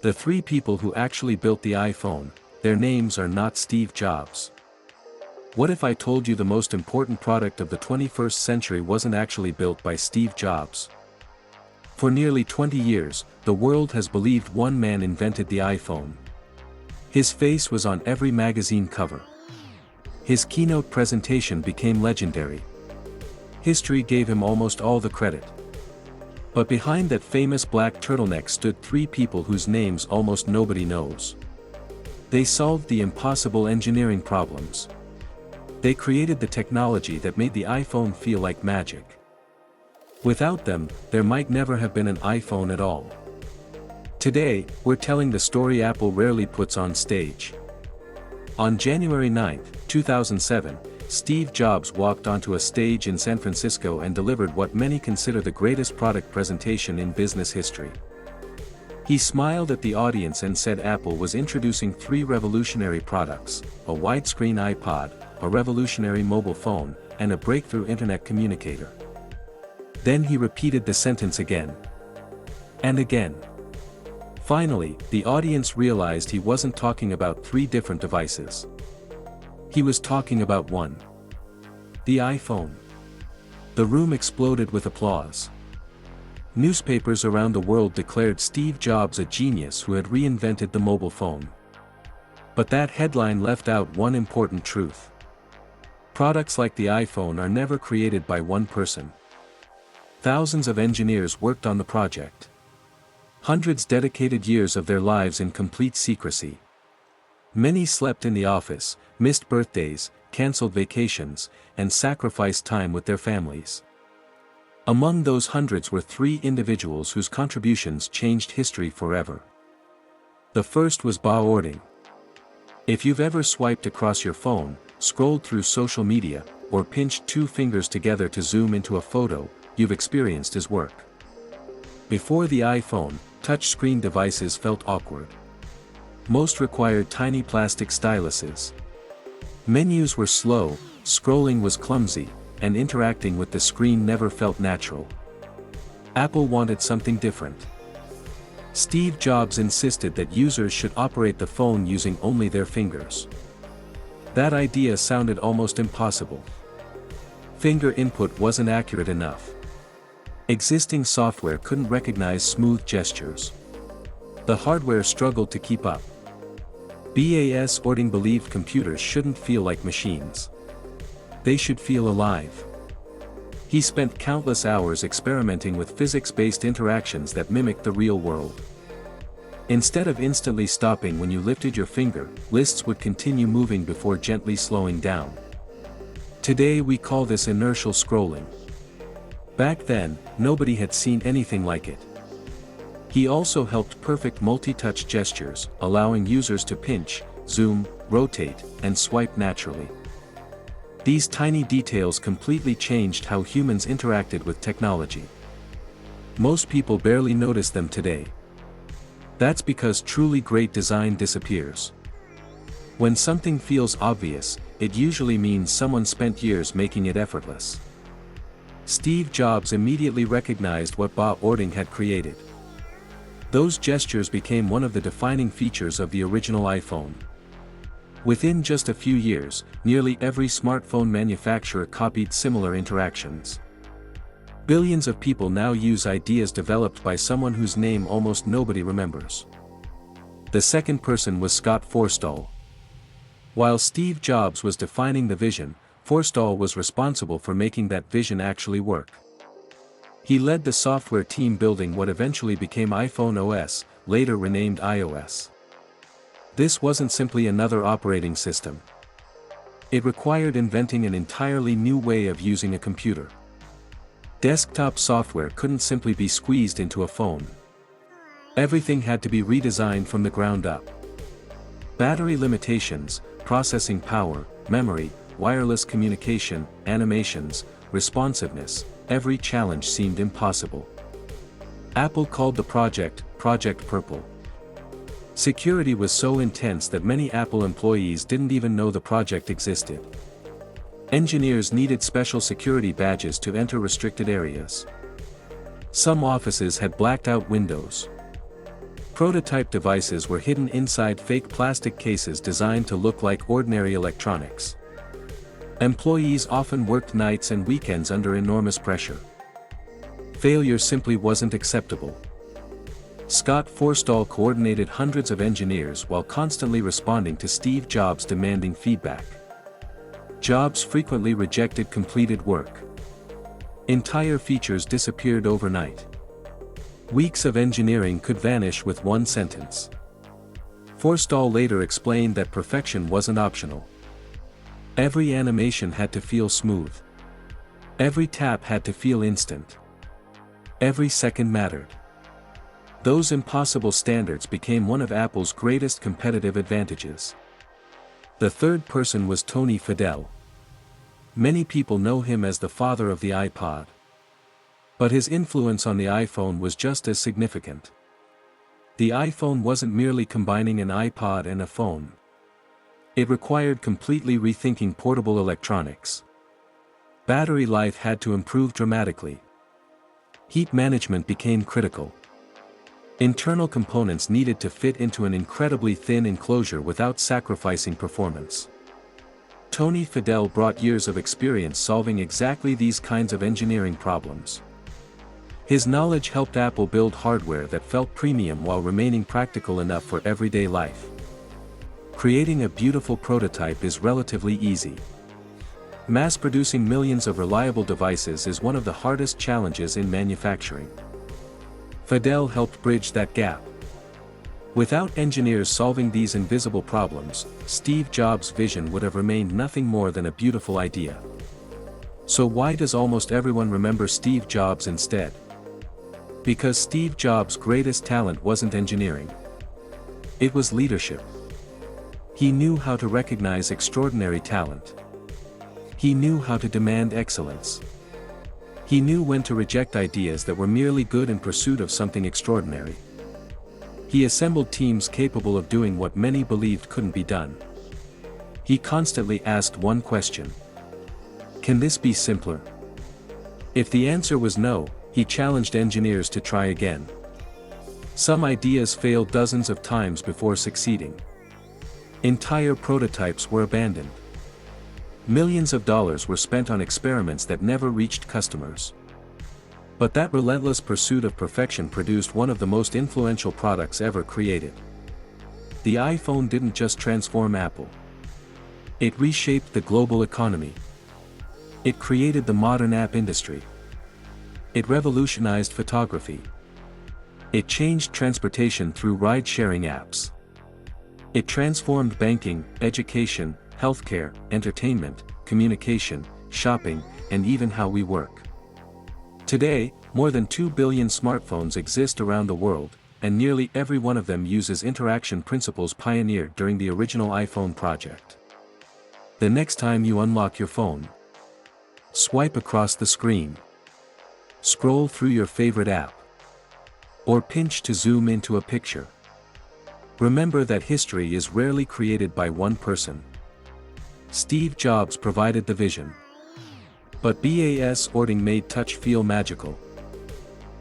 The three people who actually built the iPhone, their names are not Steve Jobs. What if I told you the most important product of the 21st century wasn't actually built by Steve Jobs? For nearly 20 years, the world has believed one man invented the iPhone. His face was on every magazine cover. His keynote presentation became legendary. History gave him almost all the credit. But behind that famous black turtleneck stood three people whose names almost nobody knows. They solved the impossible engineering problems. They created the technology that made the iPhone feel like magic. Without them, there might never have been an iPhone at all. Today, we're telling the story Apple rarely puts on stage. On January 9, 2007, Steve Jobs walked onto a stage in San Francisco and delivered what many consider the greatest product presentation in business history. He smiled at the audience and said Apple was introducing three revolutionary products: a widescreen iPod, a revolutionary mobile phone, and a breakthrough internet communicator. Then he repeated the sentence again. And again. Finally, the audience realized he wasn't talking about three different devices. He was talking about one. The iPhone. The room exploded with applause. Newspapers around the world declared Steve Jobs a genius who had reinvented the mobile phone. But that headline left out one important truth. Products like the iPhone are never created by one person. Thousands of engineers worked on the project. Hundreds dedicated years of their lives in complete secrecy. Many slept in the office, missed birthdays, canceled vacations, and sacrificed time with their families. Among those hundreds were three individuals whose contributions changed history forever. The first was Bas Ording. If you've ever swiped across your phone, scrolled through social media, or pinched two fingers together to zoom into a photo, you've experienced his work. Before the iPhone, touchscreen devices felt awkward. Most required tiny plastic styluses. Menus were slow, scrolling was clumsy, and interacting with the screen never felt natural. Apple wanted something different. Steve Jobs insisted that users should operate the phone using only their fingers. That idea sounded almost impossible. Finger input wasn't accurate enough. Existing software couldn't recognize smooth gestures. The hardware struggled to keep up. Bas Ording believed computers shouldn't feel like machines. They should feel alive. He spent countless hours experimenting with physics-based interactions that mimicked the real world. Instead of instantly stopping when you lifted your finger, lists would continue moving before gently slowing down. Today we call this inertial scrolling. Back then, nobody had seen anything like it. He also helped perfect multi-touch gestures, allowing users to pinch, zoom, rotate, and swipe naturally. These tiny details completely changed how humans interacted with technology. Most people barely notice them today. That's because truly great design disappears. When something feels obvious, it usually means someone spent years making it effortless. Steve Jobs immediately recognized what Bas Ording had created. Those gestures became one of the defining features of the original iPhone. Within just a few years, nearly every smartphone manufacturer copied similar interactions. Billions of people now use ideas developed by someone whose name almost nobody remembers. The second person was Scott Forstall. While Steve Jobs was defining the vision, Forstall was responsible for making that vision actually work. He led the software team building what eventually became iPhone OS, later renamed iOS. This wasn't simply another operating system. It required inventing an entirely new way of using a computer. Desktop software couldn't simply be squeezed into a phone. Everything had to be redesigned from the ground up. Battery limitations, processing power, memory, wireless communication, animations, responsiveness, every challenge seemed impossible. Apple called the project Project Purple. Security was so intense that many Apple employees didn't even know the project existed. Engineers needed special security badges to enter restricted areas. Some offices had blacked out windows. Prototype devices were hidden inside fake plastic cases designed to look like ordinary electronics. Employees often worked nights and weekends under enormous pressure. Failure simply wasn't acceptable. Scott Forstall coordinated hundreds of engineers while constantly responding to Steve Jobs' demanding feedback. Jobs frequently rejected completed work. Entire features disappeared overnight. Weeks of engineering could vanish with one sentence. Forstall later explained that perfection wasn't optional. Every animation had to feel smooth. Every tap had to feel instant. Every second mattered. Those impossible standards became one of Apple's greatest competitive advantages. The third person was Tony Fadell. Many people know him as the father of the iPod. But his influence on the iPhone was just as significant. The iPhone wasn't merely combining an iPod and a phone. It required completely rethinking portable electronics. Battery life had to improve dramatically. Heat management became critical. Internal components needed to fit into an incredibly thin enclosure without sacrificing performance. Tony Fadell brought years of experience solving exactly these kinds of engineering problems. His knowledge helped Apple build hardware that felt premium while remaining practical enough for everyday life. Creating a beautiful prototype is relatively easy. Mass-producing millions of reliable devices is one of the hardest challenges in manufacturing. Fadell helped bridge that gap. Without engineers solving these invisible problems, Steve Jobs' vision would have remained nothing more than a beautiful idea. So why does almost everyone remember Steve Jobs instead? Because Steve Jobs' greatest talent wasn't engineering. It was leadership. He knew how to recognize extraordinary talent. He knew how to demand excellence. He knew when to reject ideas that were merely good in pursuit of something extraordinary. He assembled teams capable of doing what many believed couldn't be done. He constantly asked one question: can this be simpler? If the answer was no, he challenged engineers to try again. Some ideas failed dozens of times before succeeding. Entire prototypes were abandoned. Millions of dollars were spent on experiments that never reached customers. But that relentless pursuit of perfection produced one of the most influential products ever created. The iPhone didn't just transform Apple. It reshaped the global economy. It created the modern app industry. It revolutionized photography. It changed transportation through ride-sharing apps. It transformed banking, education, healthcare, entertainment, communication, shopping, and even how we work. Today, more than 2 billion smartphones exist around the world, and nearly every one of them uses interaction principles pioneered during the original iPhone project. The next time you unlock your phone, swipe across the screen, scroll through your favorite app, or pinch to zoom into a picture. Remember that history is rarely created by one person. Steve Jobs provided the vision. But Bas Ording made touch feel magical.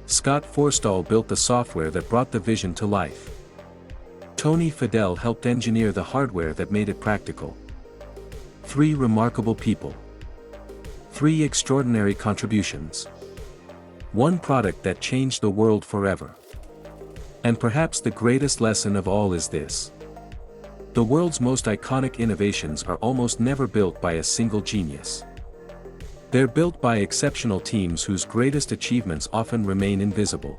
Scott Forstall built the software that brought the vision to life. Tony Fadell helped engineer the hardware that made it practical. 3 remarkable people. 3 extraordinary contributions. 1 product that changed the world forever. And perhaps the greatest lesson of all is this: the world's most iconic innovations are almost never built by a single genius. They're built by exceptional teams whose greatest achievements often remain invisible.